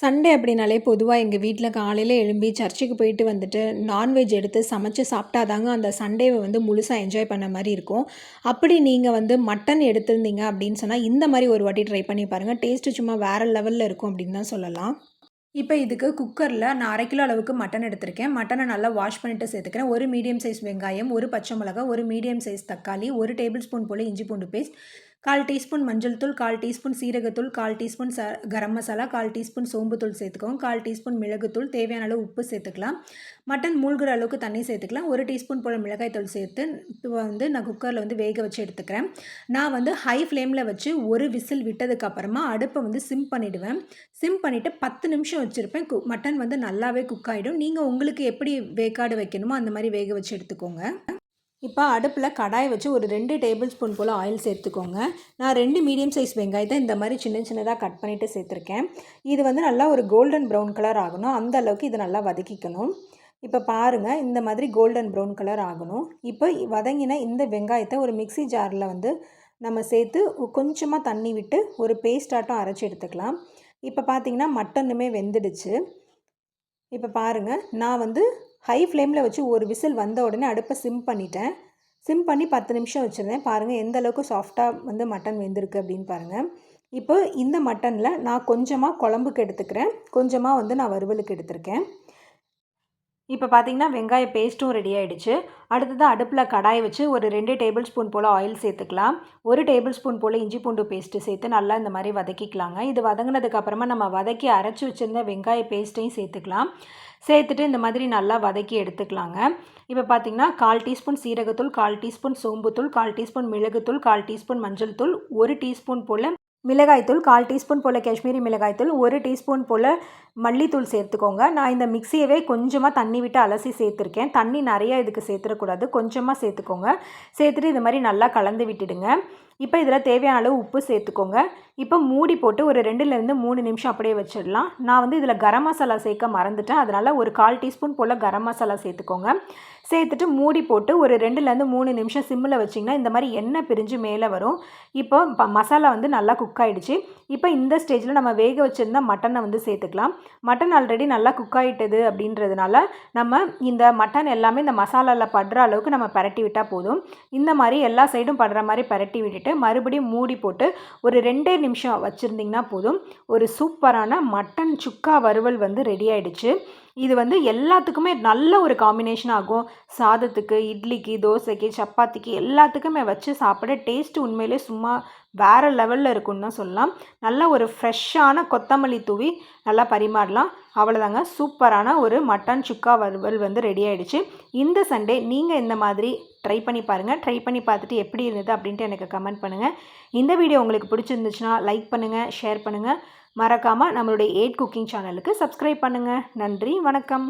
Sunday அப்படின்னாலே பொதுவாக எங்கள் வீட்டில் காலையில் எழும்பி சர்ச்சுக்கு போயிட்டு வந்துட்டு நான்வெஜ் எடுத்து சமைச்சு சாப்பிட்டா தாங்க அந்த சண்டேவை வந்து முழுசாக என்ஜாய் பண்ண மாதிரி இருக்கும். அப்படி நீங்கள் வந்து மட்டன் எடுத்திருந்தீங்க அப்படின்னு சொன்னால் இந்த மாதிரி ஒரு வாட்டி ட்ரை பண்ணி பாருங்கள். டேஸ்ட்டு சும்மா வேறு லெவலில் இருக்கும் அப்படின்னு தான் சொல்லலாம். இப்போ இதுக்கு குக்கரில் நான் 1/2 கிலோ அளவுக்கு மட்டன் எடுத்திருக்கேன். மட்டனை நல்லா வாஷ் பண்ணிவிட்டு சேர்த்துக்கிறேன். ஒரு மீடியம் சைஸ் வெங்காயம், ஒரு பச்சை மிளகா, ஒரு மீடியம் சைஸ் தக்காளி, 1 டேபிள் ஸ்பூன் போல் இஞ்சி பூண்டு பேஸ்ட், 1/4 டீஸ்பூன் மஞ்சள் தூள், 1/4 டீஸ்பூன் சீரகத்தூள், 1/4 டீஸ்பூன் கரம் மசாலா, 1/4 டீஸ்பூன் சோம்புத்தூள் சேர்த்துக்கோங்க, 1/4 டீஸ்பூன் மிளகுத்தூள், தேவையான அளவு உப்பு சேர்த்துக்கலாம். மட்டன் மூழ்கிற அளவுக்கு தண்ணி சேர்த்துக்கலாம். 1 டீஸ்பூன் போல் மிளகாய்த்தூள் சேர்த்து வந்து நான் குக்கரில் வந்து வேக வச்சு எடுத்துக்கிறேன். நான் வந்து ஹை ஃப்ளேமில் வச்சு ஒரு விசில் விட்டதுக்கப்புறமா அடுப்பை வந்து சிம் பண்ணிவிடுவேன். சிம் பண்ணிவிட்டு 10 நிமிஷம் வச்சுருப்பேன். மட்டன் வந்து நல்லாவே குக் ஆகிடும். நீங்கள் உங்களுக்கு எப்படி வேக்காடு வைக்கணுமோ அந்த மாதிரி வேக வச்சு எடுத்துக்கோங்க. இப்போ அடுப்பில் கடாய் வச்சு ஒரு 2 டேபிள் ஸ்பூன் போல் ஆயில் சேர்த்துக்கோங்க. நான் 2 மீடியம் சைஸ் வெங்காயத்தை இந்த மாதிரி சின்ன சின்னதாக கட் பண்ணிவிட்டு சேர்த்துருக்கேன். இது வந்து நல்லா ஒரு கோல்டன் ப்ரௌன் கலர் ஆகணும். அந்த அளவுக்கு இதை நல்லா வதக்கிக்கணும். இப்போ பாருங்கள், இந்த மாதிரி கோல்டன் ப்ரௌன் கலர் ஆகணும். இப்போ வதங்கின இந்த வெங்காயத்தை ஒரு மிக்ஸி ஜாரில் வந்து நம்ம சேர்த்து கொஞ்சமாக தண்ணி விட்டு ஒரு பேஸ்டாட்டம் அரைச்சி எடுத்துக்கலாம். இப்போ பார்த்திங்கன்னா மட்டனுமே வெந்துடுச்சு. இப்போ பாருங்கள், நான் வந்து ஹை ஃப்ளேமில் வச்சு ஒரு விசில் வந்த உடனே அடுப்பை சிம் பண்ணிட்டேன். சிம் பண்ணி 10 நிமிஷம் வச்சுருந்தேன். பாருங்கள் எந்த அளவுக்கு சாஃப்டாக வந்து மட்டன் வெந்திருக்கு அப்படின்னு பாருங்கள். இப்போ இந்த மட்டனில் நான் கொஞ்சமாக குழம்புக்கு எடுத்துக்கிறேன், கொஞ்சமாக வந்து நான் வறுவலுக்கு எடுத்திருக்கேன். இப்போ பார்த்திங்கன்னா வெங்காய பேஸ்ட்டும் ரெடி ஆகிடுச்சு. அடுத்ததாக அடுப்பில் கடாய் வச்சு ஒரு 2 டேபிள் ஸ்பூன் போல் ஆயில் சேர்த்துக்கலாம். 1 டேபிள் ஸ்பூன் போல் இஞ்சி பூண்டு பேஸ்ட்டு சேர்த்து நல்லா இந்த மாதிரி வதக்கிக்கலாங்க. இது வதங்கினதுக்கப்புறமா நம்ம வதக்கி அரைச்சி வச்சுருந்த வெங்காய பேஸ்ட்டையும் சேர்த்துக்கலாம். சேர்த்துட்டு இந்த மாதிரி நல்லா வதக்கி எடுத்துக்கலாங்க. இப்போ பார்த்திங்கன்னா 1/4 டீஸ்பூன் சீரகத்தூள், 1/4 டீஸ்பூன் சோம்புத்தூள், 1/4 டீஸ்பூன் மிளகுத்தூள், 1/4 டீஸ்பூன் மஞ்சள் தூள், 1 டீஸ்பூன் போல் மிளகாய்த்தூள், 1/4 டீஸ்பூன் போல் காஷ்மீரி மிளகாய்த்தூள், 1 டீஸ்பூன் போல் மல்லித்தூள் சேர்த்துக்கோங்க. நான் இந்த மிக்ஸியவே கொஞ்சமாக தண்ணி விட்டு அலசி சேர்த்துருக்கேன். தண்ணி நிறையா இதுக்கு சேர்த்துடக்கூடாது, கொஞ்சமாக சேர்த்துக்கோங்க. சேர்த்துட்டு இது மாதிரி நல்லா கலந்து விட்டுடுங்க. இப்போ இதில் தேவையான அளவு உப்பு சேர்த்துக்கோங்க. இப்போ மூடி போட்டு ஒரு 2லேருந்து 3 நிமிஷம் அப்படியே வச்சிடலாம். நான் வந்து இதில் கரம் மசாலா சேர்க்க மறந்துட்டேன். அதனால் ஒரு 1/4 டீஸ்பூன் போல் கரம் மசாலா சேர்த்துக்கோங்க. சேர்த்துட்டு மூடி போட்டு ஒரு 2லேருந்து 3 நிமிஷம் சிம்மில் வச்சிங்கன்னா இந்த மாதிரி எண்ணெய் பிரிஞ்சு மேலே வரும். இப்போ மசாலா வந்து நல்லா குக் ஆகிடுச்சு. இப்போ இந்த ஸ்டேஜில் நம்ம வேக வச்சுருந்த மட்டனை வந்து சேர்த்துக்கலாம். மட்டன் ஆல்ரெடி நல்லா குக் ஆகிட்டது அப்படின்றதுனால நம்ம இந்த மட்டன் எல்லாமே இந்த மசாலாவில் படுற அளவுக்கு நம்ம பரட்டி விட்டால் போதும். இந்த மாதிரி எல்லா சைடும் படுற மாதிரி பரட்டி விட்டுட்டு மறுபடியும் மூடி போட்டு ஒரு 2 நிமிஷம் வச்சுருந்திங்கன்னா போதும். ஒரு சூப்பரான மட்டன் சுக்கா வறுவல் வந்து ரெடி ஆகிடுச்சு. இது வந்து எல்லாத்துக்குமே நல்ல ஒரு காம்பினேஷன் ஆகும். சாதத்துக்கு, இட்லிக்கு, தோசைக்கு, சப்பாத்திக்கு எல்லாத்துக்குமே வச்சு சாப்பிட டேஸ்ட்டு உண்மையிலே சும்மா வேறு லெவலில் இருக்குன்னு தான் சொல்லலாம். நல்ல ஒரு ஃப்ரெஷ்ஷான கொத்தமல்லி தூவி நல்லா பரிமாறலாம். அவ்வளோதாங்க, சூப்பரான ஒரு மட்டன் சுக்கா வறுவல் வந்து ரெடி ஆகிடுச்சு. இந்த சண்டே நீங்கள் இந்த மாதிரி ட்ரை பண்ணி பாருங்கள். ட்ரை பண்ணி பார்த்துட்டு எப்படி இருந்தது அப்படின்ட்டு எனக்கு கமெண்ட் பண்ணுங்கள். இந்த வீடியோ உங்களுக்கு பிடிச்சிருந்துச்சுன்னா லைக் பண்ணுங்கள், ஷேர் பண்ணுங்கள். மறக்காமல் நம்மளுடைய 8 குக்கிங் சேனலுக்கு சப்ஸ்கிரைப் பண்ணுங்கள். நன்றி, வணக்கம்.